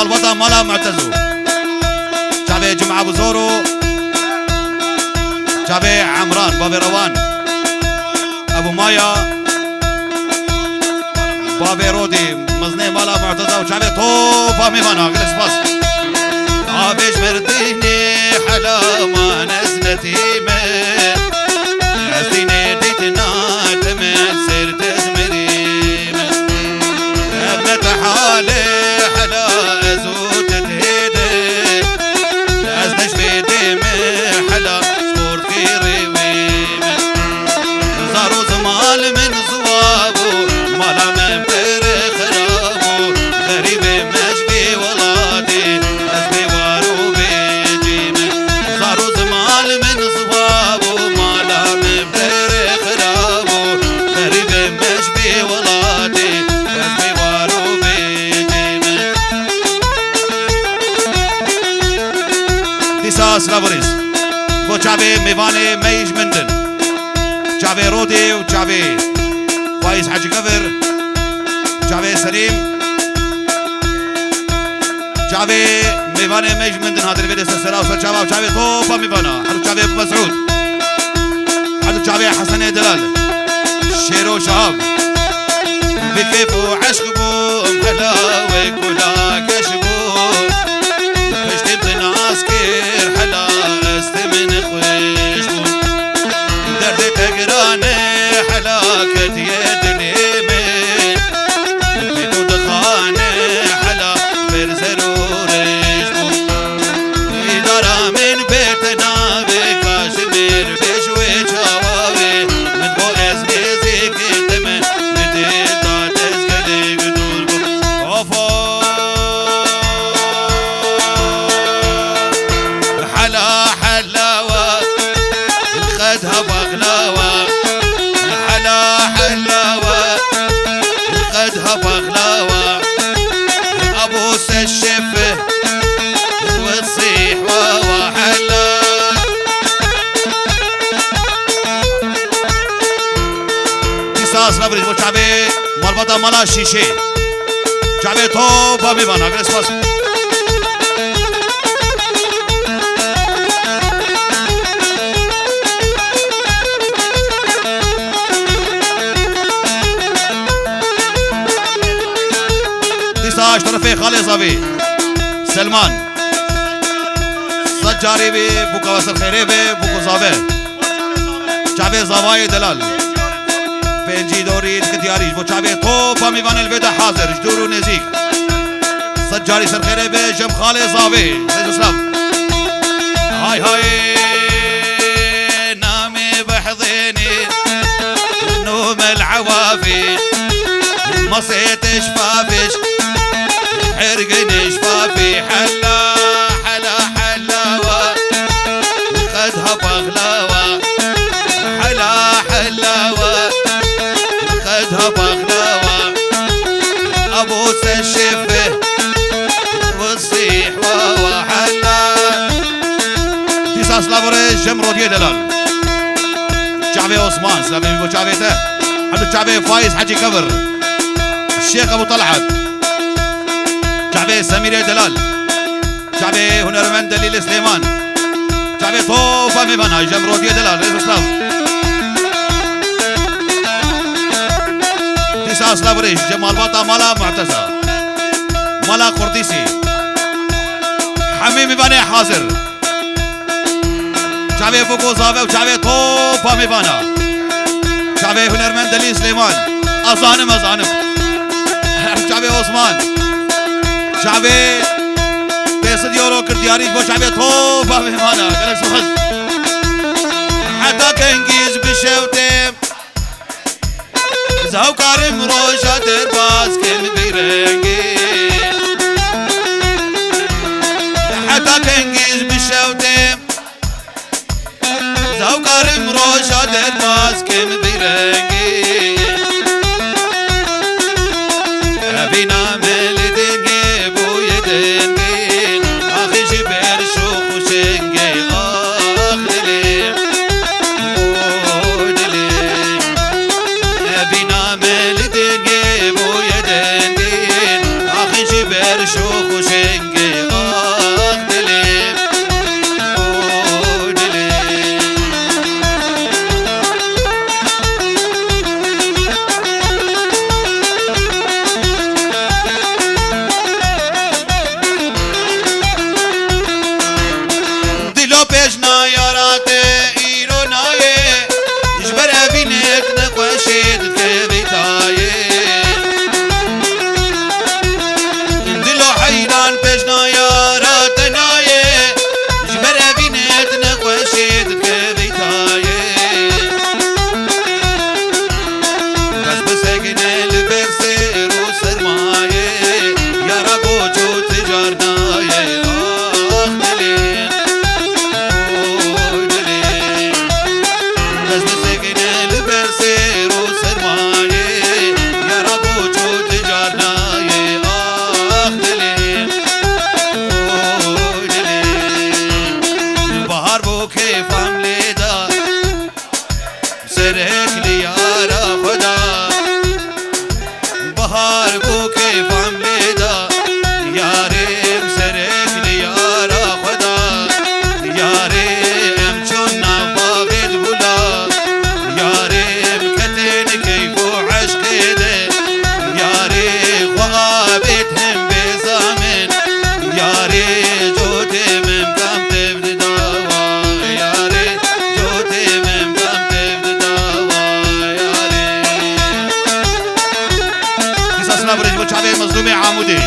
جمال بطا مالا معتزو شعبي جمعة بزورو شعبي عمران بابي روان ابو مايا بابي رودي مزني مالا معتزو شعبي طوبة ميفانا قلت باس عابش مرديني حلا ما نزلتي من عزيني ديتنا تمت سرت زمري ابنة حالي حلا ازوت تهيدي ازنش في ديمي حلا سبورت خيري ويمن زارو زمال من صوابو مالا من بيري خرابو غريبي مشبي ولادي ازبي وارو بيجيمن زارو زمال من صوابو مالا من بيري خرابو غريبي مشبي ولادي ازبي وارو بيجيمن ديساس لابريس بو شعبي ميفاني ميج مندن شعبي رودي وشعبي فايز حاج كفر شعبي سليم شعبي ميفاني ميج مندن هذا الفيديو سلسلة وصل شعبي وشعبي طوبة ميفانا حلو شعبي ابو مسعود حلو شعبي حسن دلال شيرو شهاب بكيف وعشق بو مخلاوي كلا كشبو فشتم ناس كير حلا استمن خوشبو درد تقراني حلا كتيد اليمين بدو دخاني حلا برزرور يشبو إدارة من بيتنا بكاشمير بشوي شواوي من بو اسمي زيك انتمن نديتا تزقلي قدوركم اوفو حلا حلاوة الخدها بغلاوة حلا حلاوة الخدها بغلاوة ابوس الشفه وتصيح واوا حلا قصاص لبريد بو شعبي مربطة ملا شيشي شعبي طوبة ميبانا قلت باس طرفي خالي صافي سلمان صجاري بي بوكا وصل خيري بي بوكو صافي شعبي صافاي دلال بنجي دوري كتياريش بو شعبي طوبة ميفان البدا حاضر جدورو نزيك صجاري سر خيري بي جم خالي صافي زيزو سلام هاي هاي نامي بحضيني نوم العوافي مصيت شفافش حرقني شفافي حلا حلا حلاوة خدها بغلاوة حلا حلاوة خدها بغلاوة أبوس الشفه وتصيح واوا حلا تيساس لافريج جمرو دي دلال شعبي عثمان سلامي بو شعبيته حلو شعبي فايز حجي كفر الشيخ ابو طلعت شعبي سمير دلال شعبي هنرمند دليل سليمان شعبي طوفة ميفانا جمرو دي دلال رئيس اسلام تسعة سلافريش جمال باطا مالا معتزة مالا قرديسي حميم ميفاني حاضر شعبي فوقو صافي وشعبي طوفة ميفانا شعبي هنرمند دليل سليمان أظانم شعبي عثمان شعبي بيصد يورو كردياريش بو شعبي طوبة مهمانا قلت سخز حتى كنجيز بشوتي زهو كارم روشا درباز كن بيرنجي حتى كنجيز بشوتي زهو كارم روشا درباز كن بيرنجي بينا ملدين جيبو يدين اخي جبر شوخ وشنجي اخلي ودلي بينا ملدين جيبو يدين اخي جبر شوخ وشنجي كيف عملي دا سرك لي يارا خدا بهار بو كيف عملي دا يارم سرك لي يارا خدا يارم شونا باغد بولا يارم كتن كيف عشق ده ياري خوابتهم بزامن ياري جوتي من كم تبدي دوا ياري جوتي من كم تبدي دوا ياري قصصنا برج بچاوي مظلوم عمودي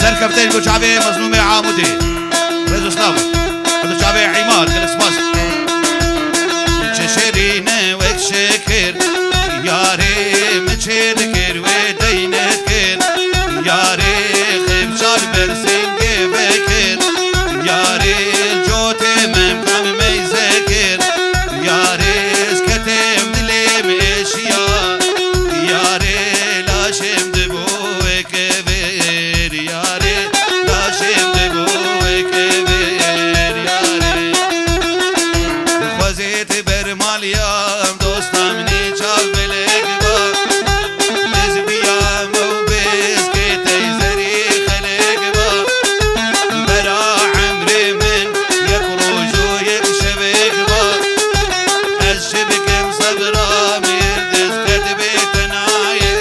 سركبتين بچاوي مظلوم عمودي رجو سلام بچاوي عماد كالسباس شيرينه وك شكر ياري مچه دكر ودينه كر ياري خبشال برسين بكر ياري جوتي ممكم ميزكر ياري سكتم دليم اشيا ياري لاشم دبو كبير ياري لاشم دبو كبير ياري خوزيت برماليام دوستم نيچال بلگ با لزبيام وبسكت يزري خلق با برا عمري من يخرج ويكشبك با الشبكم صبرا ميردس كتبت نايي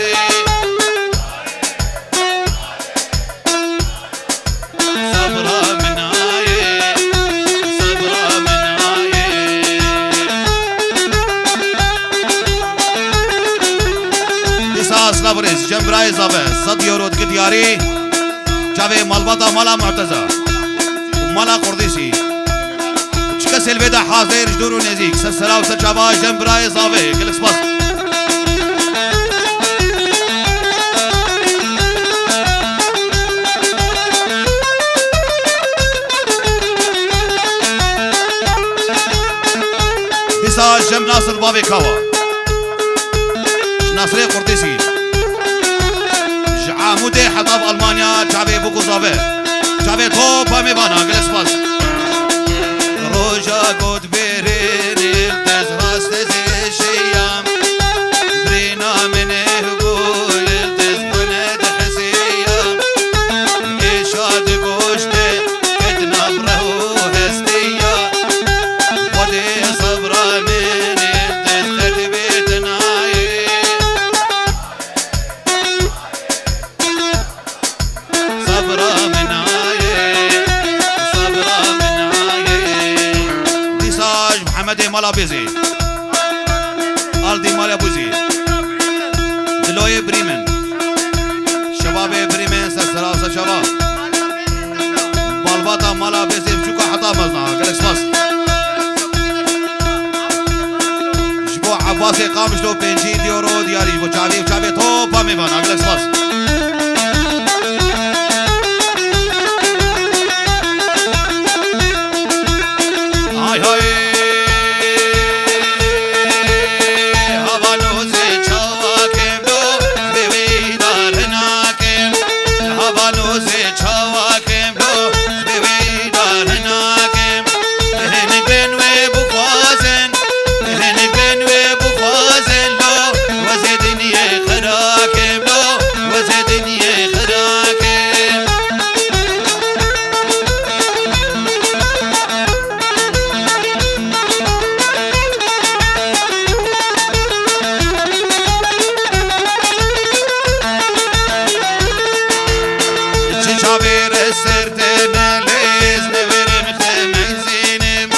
صبرا من نايي صبرا من نايي قصاص نبرز جنبراي زابه صد يورو دياري جاوي مالباتا مالا معتزة ومالا قرديسي چكس البدا حاضر جدور ونزيك سسرا وسجابا جنبراي زابه كلك سباس قصاص جنب ناصر بابي كاوا ناصري قرديسي عمودي حطاب ألمانيا جابي بوكو زابه جابي توبا ميبانا قلس باس روجا قد بيرين التز راستز الشيام برينا من هقول التز بند حسيام إشاد قوشته كتنا برهو هستيا ودي صبرا من التز تدبيت ناي صبرا من عايه صبرا من عايه ديساج محمد مالا بيزي الدي مالا بوزي دلوي بريمن شباب بريمن سسرا شباب بالباتا مالا بيزي بشوكا حطا مزنا قالك سباس جبو عباسي قامش لو بنجي ديورو دياري جبو چاوي توبا ميبانا قالك سباس هاي هاي هوانو سے چواکم دو بیویدار ناکم هوانو سے چواکم دو بیویدار ناکم هنگن و بخوازن هنگن و بخوازن لو وزدنی خراکم لو وزدنی خراکم چاویر سرتن لیز نورم تمیزینم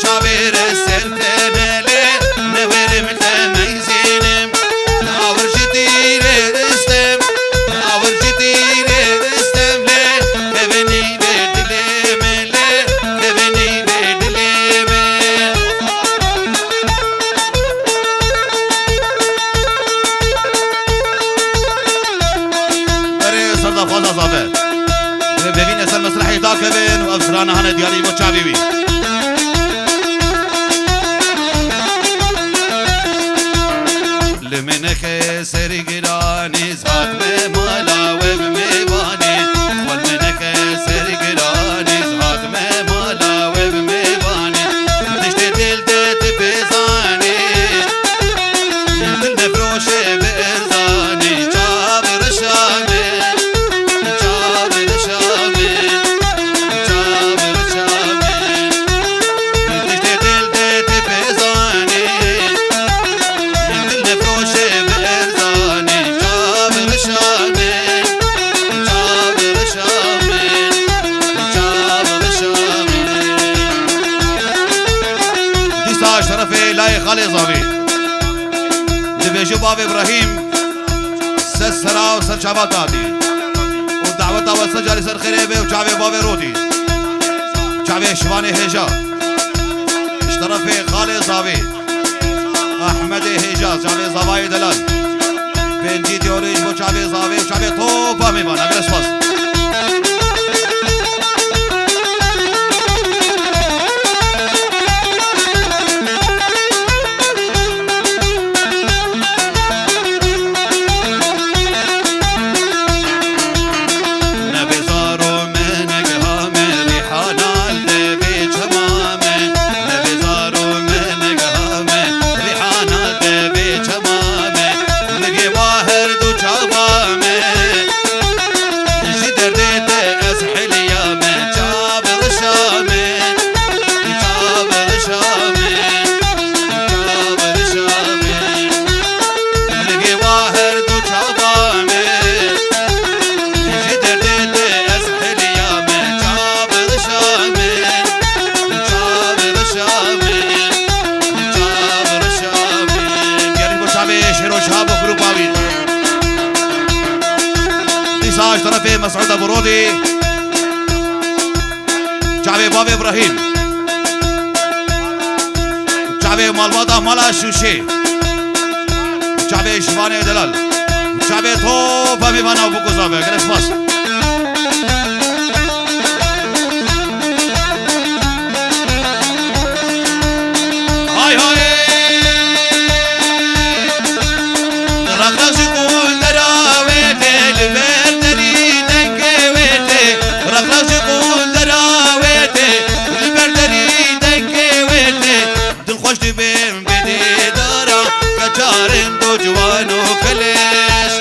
چاویر سرتن لیز نورم تمیزینم آور جدیر استم آور جدیر استم لی کبنی بدلیم لی کبنی بدلیم اره سردا فازا زابه ببین اصل مسرحی دا کبین و افسرانه هنه دیاری با چاوی بی لمنك سري قراني زاد بمالا وبميباني والمنك خالي زاوي دبيجو باب إبراهيم سرا وسر شابات هادي ودعوة وسجاري سر خريبة وشعبي باب رودي شعبي شواني هجا اشترفي خالي زاوي أحمد هجاز شعبي زواي دلال بنجي ديوريش بو شعبي زاوي وشعبي طوبة ميبان أقل اسفاس طرفي مسعود ابو رودي شعبي باب ابراهيم شعبي مالباطا مالا شوشي شعبي شفاني دلال شعبي توبا ميبانا ابو قزابه قلش باس هاي هاي رغرغ يقول دراويتي لبير خوش دبیم بدی دارا کچارن دو جوانو کلش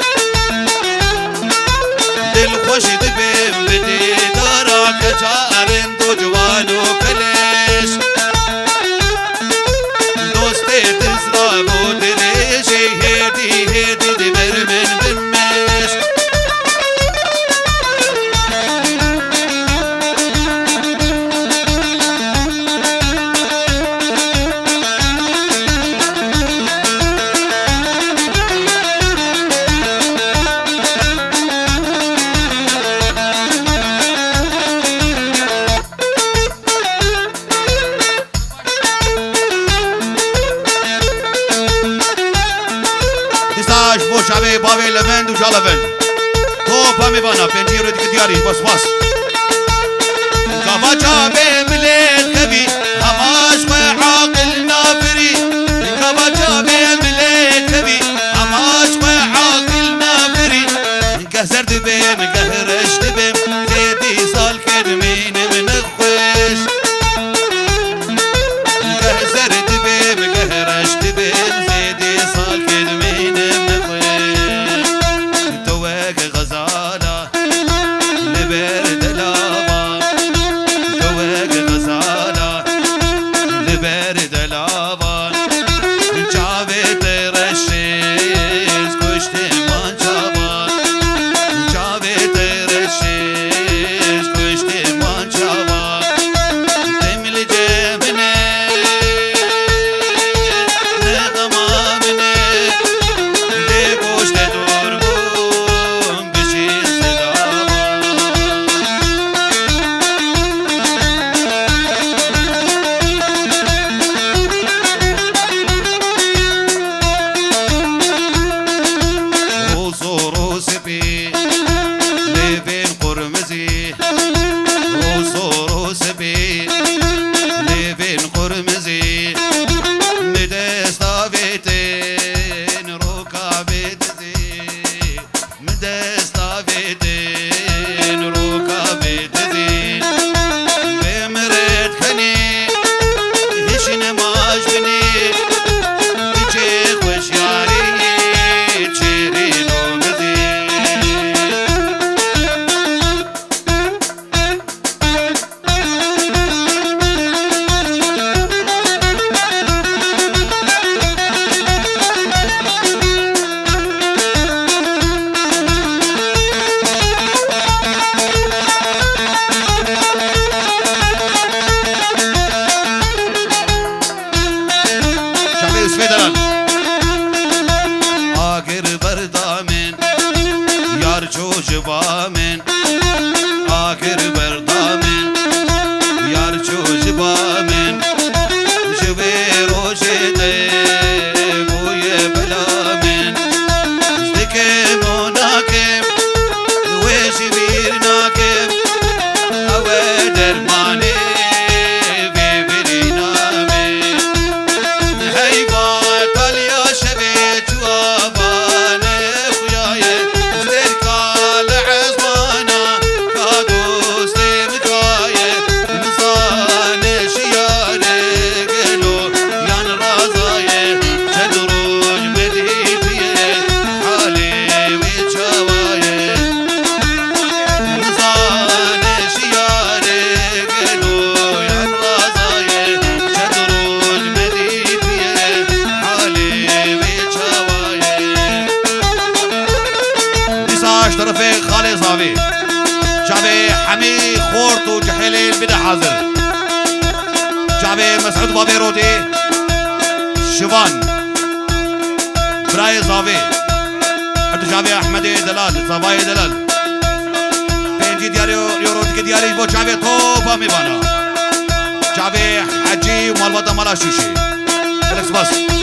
دل خوش دبیم بدی دارا کچارن دو جوانو کلش دوستی تزرا بودنشی هدی هدی دبر من بمش شعبي بابي لفند وجالفند توبا ميبانا بنجي رودي كدياري بس بس كفا شعبي مليل خبي هماش وعاقل نافري كفا شعبي مليل خبي هماش وعاقل نافري كسر دبيم كهرش دبيم زيدي صال كرمين من الخوش كسر دبيم كهرش دبيم زيدي صال كرمين من غزالة لبرد لابا دوق غزالة لبرد لابا شعبي ترشيز كشت من شابا شعبي ترشيز من آخر بردامن یار چو جبا من جبه روشته بوی بلا من زدکم و ناکم ویش بیر ناکم اوه درمانه طرف خالي صافي شعبي حمي خورت وجحيلي البدا حاضر شعبي مسعود بابي رودي شوان براي صافي حتى شعبي احمدي دلال صفاي دلال بينجي دياري يورود دياري بو شعبي طوبا ميبانا شعبي حجي ومالبطة مالا شوشي فلكس بس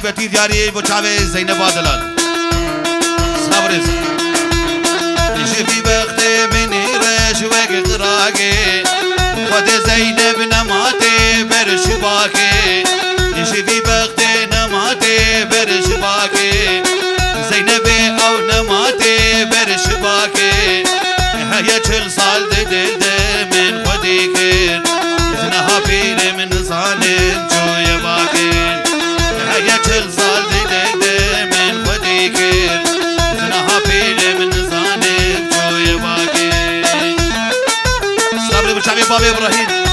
طيبتي دياري بوشاوي زينب عدلال سنابرز يجي في بختي مني ريش وقت راقي خد زينب نماتي برشباكي يجي في بختي نماتي برشباكي زينب او نماتي برشباكي هيا كل صال دل من خديكين زنها بيني من ظالم جو يباكين هيا كل صال دل من خديكين زنها بيني من ظالم جو يباكين صبري بشعبي بابي ابراهيم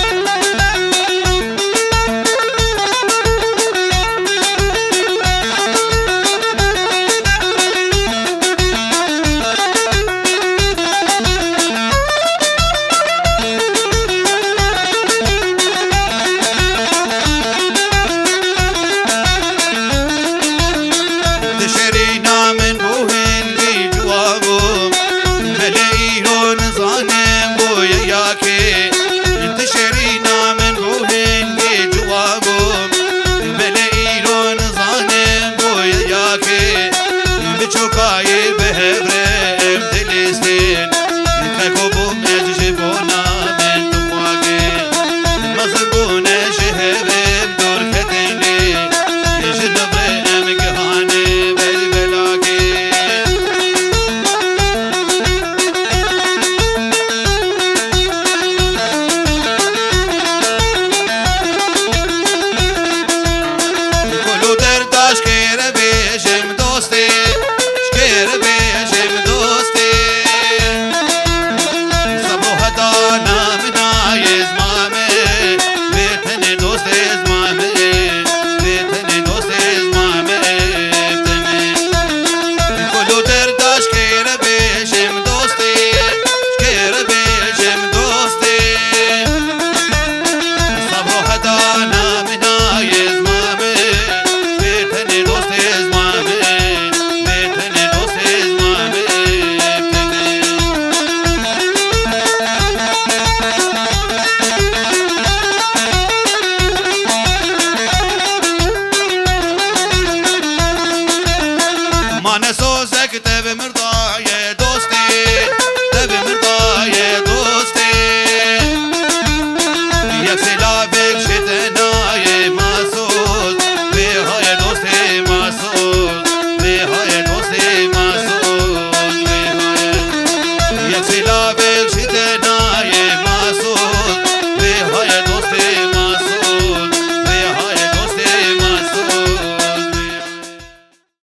ما نسوسك تب مرضاي